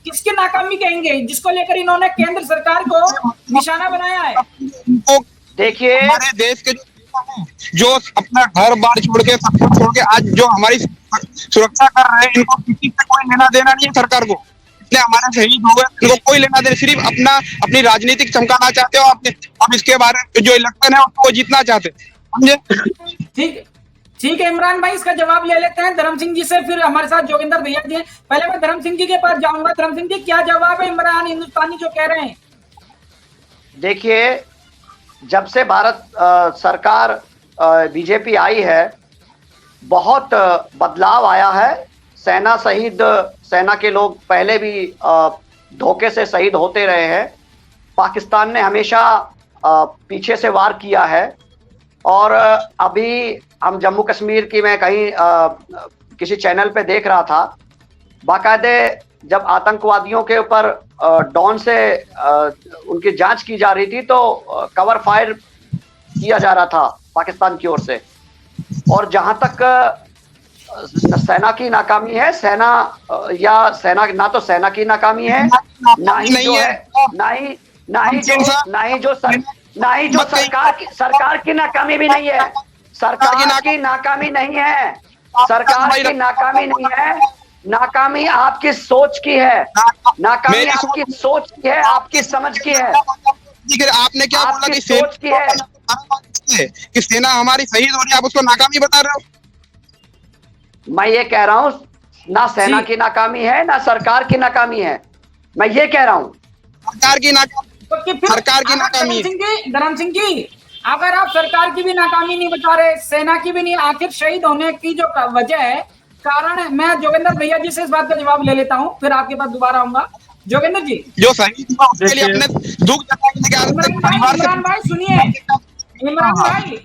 किसकी नाकामी कहेंगे जिसको लेकर इन्होंने केंद्र सरकार को निशाना बनाया है? देखिए, हमारे देश के जो अपना घर बार छोड़ के सब कुछ छोड़ के आज जो हमारी सुरक्षा कर रहे हैं, इनको किसी से कोई लेना देना नहीं है सरकार को। इसलिए हमारे शहीद हुए, इनको कोई लेना देना, सिर्फ अपनी राजनीतिक चमकाना चाहते हो अपने। अब इसके बारे में जो इलेक्शन है उसको जीतना चाहते, समझे? ठीक है इमरान भाई, इसका जवाब ले लेते हैं धर्म सिंह जी से, फिर हमारे साथ जोगिंदर भैया जी। पहले मैं धर्म सिंह जी के पास जाऊंगा। धर्म सिंह जी, क्या जवाब है इमरान हिंदुस्तानी जो कह रहे हैं? देखिए, जब से भारत सरकार बीजेपी आई है, बहुत बदलाव आया है। सेना शहीद, सेना के लोग पहले भी धोखे से शहीद होते रहे हैं। पाकिस्तान ने हमेशा पीछे से वार किया है। और अभी हम जम्मू कश्मीर की, मैं कहीं किसी चैनल पे देख रहा था, बाकायदे जब आतंकवादियों के ऊपर ड्रोन से उनकी जांच की जा रही थी तो कवर फायर किया जा रहा था पाकिस्तान की ओर से। और जहां तक सेना की नाकामी है, सेना ना तो सेना की नाकामी है, ना ही जो सरकार की नाकामी भी नहीं है। सरकार की नाकामी नहीं है, सरकार की नाकामी नहीं है। नाकामी आपकी सोच की है, नाकामी आपकी सोच की है, आपकी समझ की है। आपने क्या बोला कि सोच की है कि सेना हमारी शहीद हो रही है, आप उसको नाकामी बता रहे हो? मैं ये कह रहा हूँ, ना सेना की नाकामी है, ना सरकार की नाकामी है। मैं ये कह रहा हूँ सरकार की नाकामी है। धर्म सिंह जी, अगर आप सरकार की भी नाकामी नहीं बता रहे, सेना की भी नहीं, आखिर शहीद होने की जो वजह है, कारण है, मैं जोगिंदर भैया जी से इस बात का जवाब ले लेता हूँ, फिर आपके पास दोबारा आऊंगा। जोगिंदर जी, जो शहीद हुआ उसके लिए अपने दुख इमरान भाई सुनिए,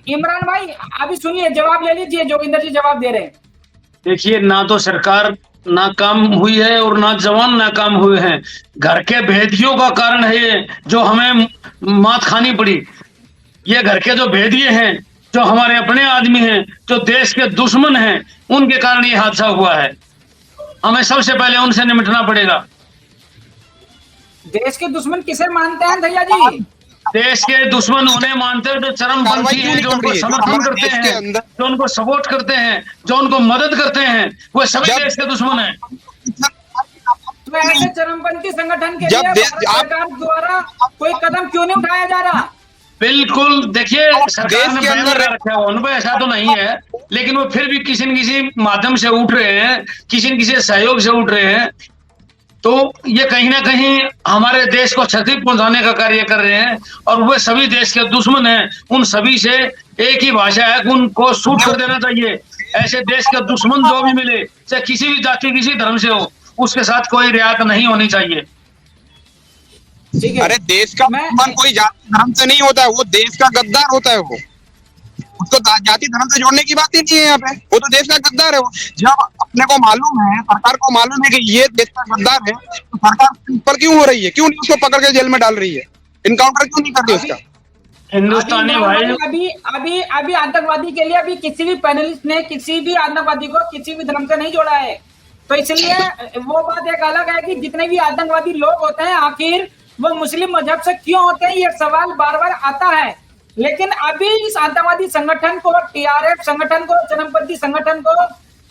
इमरान भाई अभी सुनिए, जवाब ले लीजिए। जोगिंदर जी जवाब दे रहे हैं। देखिए, ना तो सरकार नाकाम हुई है और ना जवान नाकाम हुए हैं। घर के भेदियों का कारण है ये, जो हमें मात खानी पड़ी। ये घर के जो भेदिए हैं, जो हमारे अपने आदमी हैं, जो देश के दुश्मन हैं, उनके कारण ये हादसा हुआ है। हमें सबसे पहले उनसे निपटना पड़ेगा। देश के दुश्मन किसे मानते हैं भैया जी? देश के दुश्मन उन्हें मानते हैं जो चरमपंथी हैं, जो उनको समर्थन करते हैं, जो उनको सपोर्ट करते हैं, जो उनको मदद करते हैं, वो सभी देश के दुश्मन हैं। तो ऐसे चरमपंथी संगठन के लिए सरकार द्वारा कोई कदम क्यों नहीं उठाया जा रहा? बिल्कुल, देखिए, सरकार ने बैन लगा रखा है, उन पर ऐसा तो नहीं है, लेकिन वो फिर भी किसी न किसी माध्यम से उठ रहे हैं, किसी न किसी सहयोग से उठ रहे हैं। तो ये कहीं ना कहीं हमारे देश को क्षति पहुंचाने का कार्य कर रहे हैं, और वे सभी देश के दुश्मन हैं। उन सभी से एक ही भाषा है कि उनको सूट कर देना चाहिए। ऐसे देश के दुश्मन जो भी मिले, चाहे किसी भी जाति, किसी धर्म से हो, उसके साथ कोई रियायत नहीं होनी चाहिए। अरे देश का दुश्मन कोई जाति धर्म से नहीं होता है, वो देश का गद्दार होता है। वो उसको जाति धर्म से जोड़ने की बात ही नहीं है यहाँ पे। वो तो देश का गद्दार है। वो जब अपने को मालूम है, सरकार को मालूम है कि ये देश का गद्दार है, तो सरकार पर क्यों हो रही है? क्यों नहीं उसको पकड़ के जेल में डाल रही है? इनकाउंटर क्यों नहीं कर रही उसका? हिंदुस्तानी भाई, अभी आतंकवादी के लिए अभी किसी भी पैनलिस्ट ने किसी भी आतंकवादी को किसी भी धर्म से नहीं जोड़ा है। तो इसलिए वो बात एक अलग है कि जितने भी आतंकवादी लोग होते हैं, आखिर वो मुस्लिम मजहब से क्यों होते हैं, ये सवाल बार बार आता है। लेकिन अभी इस आतंकवादी संगठन को, टीआरएफ संगठन को, चरमपंथी संगठन को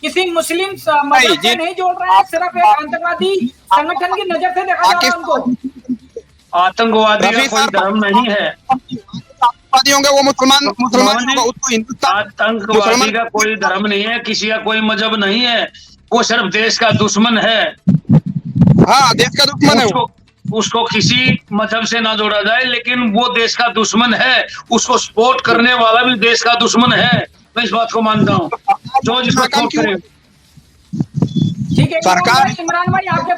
किसी मुस्लिम मजहब से नहीं जोड़ रहे हैं, सिर्फ एक आतंकवादी संगठन की नजर से देखा जा रहा है उनको। आतंकवादी का कोई धर्म नहीं है। आतंकवादी होंगे वो मुसलमान आतंकवादी का कोई धर्म नहीं है, किसी का कोई मजहब नहीं है, वो सिर्फ देश का दुश्मन है। हाँ, देश का दुश्मन है। उसको किसी मजहब से ना जोड़ा जाए, लेकिन वो देश का दुश्मन है। उसको सपोर्ट करने वाला भी देश का दुश्मन है। मैं इस बात को मानता हूँ, जो जिसको सपोर्ट करे। ठीक है सरकार। इमरान भाई आपके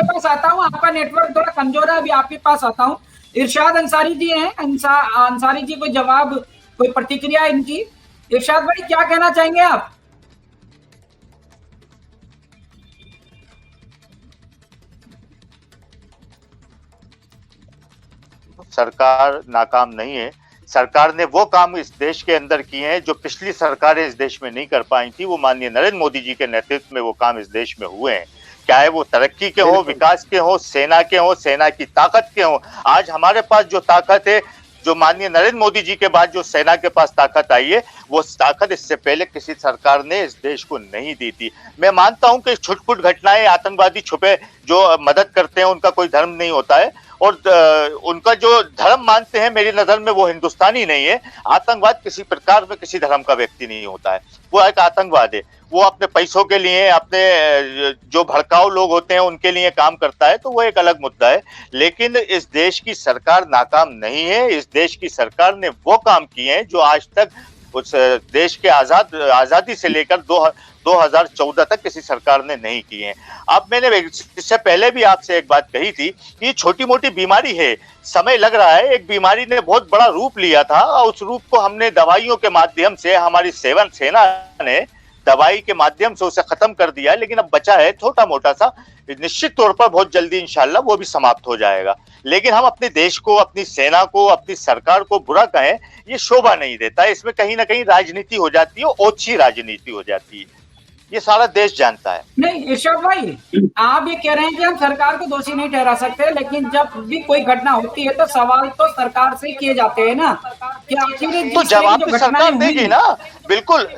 पास आता हूँ, आपका नेटवर्क थोड़ा कमजोर है, अभी आपके पास आता हूँ। इरशाद अंसारी जी हैं, अंसारी जी कोई जवाब, कोई प्रतिक्रिया इनकी? इरशाद भाई क्या कहना चाहेंगे आप? सरकार नाकाम नहीं है। सरकार ने वो काम इस देश के अंदर किए हैं जो पिछली सरकारें इस देश में नहीं कर पाई थी। वो माननीय नरेंद्र मोदी जी के नेतृत्व में वो काम इस देश में हुए हैं। चाहे वो तरक्की के हो, विकास के हो, सेना के हो, सेना की ताकत के हो। आज हमारे पास जो ताकत है, जो माननीय नरेंद्र मोदी जी के बाद जो सेना के पास ताकत आई है, वो ताकत इससे पहले किसी सरकार ने इस देश को नहीं दी थी। मैं मानता हूं कि छुटपुट घटनाएं, आतंकवादी छुपे जो मदद करते हैं, उनका कोई धर्म नहीं होता है, और उनका जो धर्म मानते हैं, मेरी नजर में वो हिंदुस्तानी नहीं है। आतंकवाद किसी प्रकार में किसी धर्म का व्यक्ति नहीं होता है, वो एक आतंकवाद है। वो अपने पैसों के लिए, अपने जो भड़काऊ लोग होते हैं उनके लिए काम करता है, तो वो एक अलग मुद्दा है। लेकिन इस देश की सरकार नाकाम नहीं है। इस देश की सरकार ने वो काम किए हैं जो आज तक उस देश के आजादी से लेकर 2014 तक किसी सरकार ने नहीं किए हैं। अब मैंने इससे पहले भी आपसे एक बात कही थी कि ये छोटी मोटी बीमारी है, समय लग रहा है। एक बीमारी ने बहुत बड़ा रूप लिया था, और उस रूप को हमने दवाइयों के माध्यम से, हमारी सेना ने दवाई के माध्यम से उसे खत्म कर दिया, लेकिन अब बचा है छोटा मोटा सा। निश्चित तौर पर बहुत जल्दी इंशाल्लाह वो भी समाप्त हो जाएगा। लेकिन हम अपने देश को, अपनी सेना को, अपनी सरकार को बुरा कहें, ये शोभा नहीं देता है। इसमें कहीं ना कहीं राजनीति हो जाती है, ओछी राजनीति हो जाती है, ये सारा देश जानता है। नहीं इरशाद भाई, आप ये कह रहे हैं कि हम सरकार को दोषी नहीं ठहरा सकते, लेकिन जब भी कोई घटना होती है तो सवाल तो सरकार से किए जाते हैं ना, कि आखिर तो जवाब भी सरकार देगी ना। बिल्कुल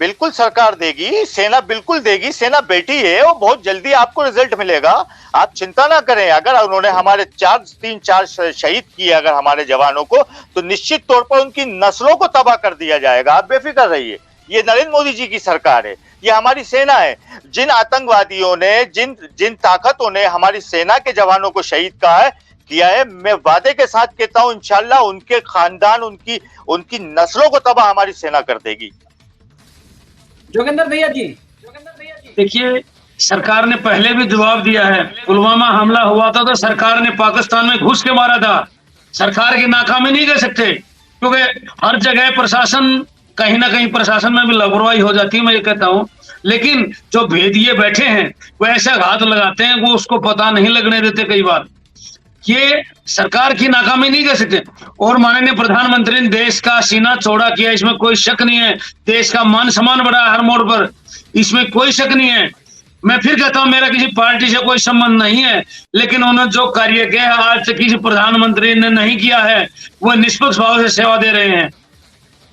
बिल्कुल सरकार देगी, सेना बिल्कुल देगी। सेना बेटी है, और बहुत जल्दी आपको रिजल्ट मिलेगा, आप चिंता ना करें। अगर उन्होंने हमारे 3-4 शहीद किए अगर हमारे जवानों को, तो निश्चित तौर पर उनकी नस्लों को तबाह कर दिया जाएगा। आप बेफिक्र रहिए, ये नरेंद्र मोदी जी की सरकार है, ये हमारी सेना है। जिन आतंकवादियों ने, जिन ताकतों ने हमारी सेना के जवानों को शहीद किया है, मैं वादे के साथ कहता हूं इंशाल्लाह उनके खानदान, उनकी नस्लों को तबाह हमारी सेना कर देगी। जोगिंदर भैया जी, देखिए, सरकार ने पहले भी जवाब दिया है। पुलवामा हमला हुआ था तो सरकार ने पाकिस्तान में घुस के मारा था। सरकार की नाकामी नहीं कह सकते, क्योंकि हर जगह प्रशासन, कहीं ना कहीं प्रशासन में भी लापरवाही हो जाती है, मैं ये कहता हूं। लेकिन जो भेदिए बैठे हैं वो ऐसा घात लगाते हैं, वो उसको पता नहीं लगने देते। कई बार ये सरकार की नाकामी नहीं कह सकते। और माननीय प्रधानमंत्री ने देश का सीना चौड़ा किया, इसमें कोई शक नहीं है। देश का मान सम्मान बढ़ा हर मोड़ पर, इसमें कोई शक नहीं है। मैं फिर कहता हूं, मेरा किसी पार्टी से कोई संबंध नहीं है, लेकिन उन्होंने जो कार्य किया आज तक किसी प्रधानमंत्री ने नहीं किया है, वो निष्पक्ष भाव से सेवा दे रहे हैं।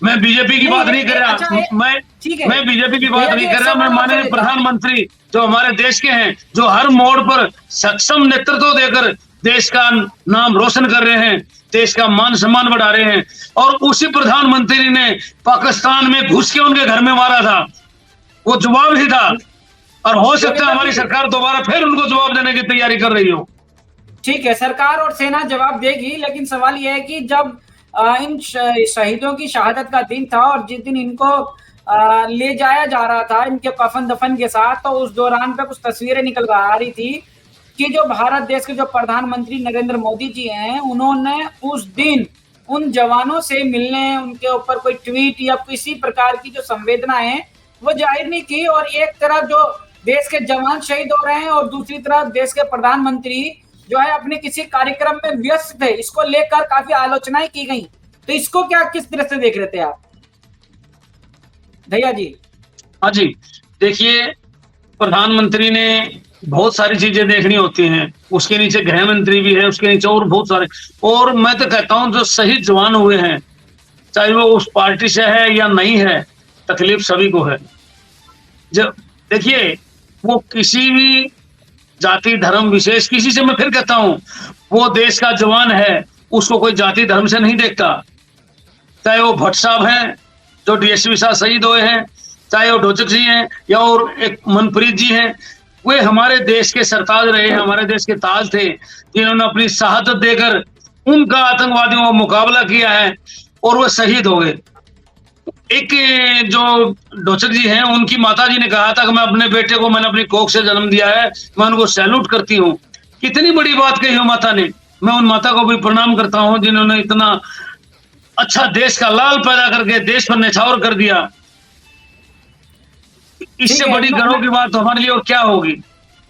मैं बीजेपी की बात नहीं कर रहा, मैं बीजेपी की बात नहीं कर रहा। मैं माननीय प्रधानमंत्री जो हमारे देश के हैं, जो हर मोड़ पर सक्षम नेतृत्व देकर देश का नाम रोशन कर रहे हैं, देश का मान सम्मान बढ़ा रहे हैं। और उसी प्रधानमंत्री ने पाकिस्तान में घुस के उनके घर में मारा था, वो जवाब ही था। और हो सकता है हमारी सरकार दोबारा फिर उनको जवाब देने की तैयारी कर रही हो। ठीक है, सरकार और सेना जवाब देगी, लेकिन सवाल यह है कि जब इन शहीदों की शहादत का दिन था और जिस दिन इनको ले जाया जा रहा था इनके कफन दफन के साथ, तो उस दौरान पे कुछ तस्वीरें निकल आ रही थी कि जो भारत देश के जो प्रधानमंत्री नरेंद्र मोदी जी हैं, उन्होंने उस दिन उन जवानों से मिलने, उनके ऊपर कोई ट्वीट या किसी प्रकार की जो संवेदना है वो जाहिर नहीं की। और एक तरफ जो देश के जवान शहीद हो रहे हैं और दूसरी तरफ देश के प्रधानमंत्री जो है अपने किसी कार्यक्रम में व्यस्त थे, इसको लेकर काफी आलोचनाएं की गई। तो इसको क्या, किस तरह से देख रहे थे आप भैया जी? हाँ जी, देखिए, प्रधानमंत्री ने बहुत सारी चीजें देखनी होती हैं, उसके नीचे गृह मंत्री भी है, उसके नीचे और बहुत सारे। और मैं तो कहता हूं जो शहीद जवान हुए हैं, चाहे वो उस पार्टी से है या नहीं है, तकलीफ सभी को है। जब देखिए, वो किसी भी जाति धर्म विशेष किसी से, मैं फिर कहता हूं, वो देश का जवान है, उसको कोई जाति धर्म से नहीं देखता। चाहे वो भट्ट साहब हैं जो डीएसपी साहब शहीद हुए हैं, चाहे वो ढोचक जी हैं या और एक मनप्रीत जी हैं, वे हमारे देश के सरताज रहे हैं, हमारे देश के ताज थे, जिन्होंने अपनी शहादत देकर उनका आतंकवादियों का मुकाबला किया है और वो शहीद हो गए। एक जो ढोचक जी हैं, उनकी माता जी ने कहा था कि मैं अपने बेटे को, मैंने अपनी कोख से जन्म दिया है, मैं उनको सैल्यूट करती हूँ। कितनी बड़ी बात कही हो माता ने। मैं उन माता को भी प्रणाम करता हूँ जिन्होंने इतना अच्छा देश का लाल पैदा करके देश पर न्यौछावर कर दिया। इससे बड़ी गर्व की बात हमारे लिए और क्या होगी।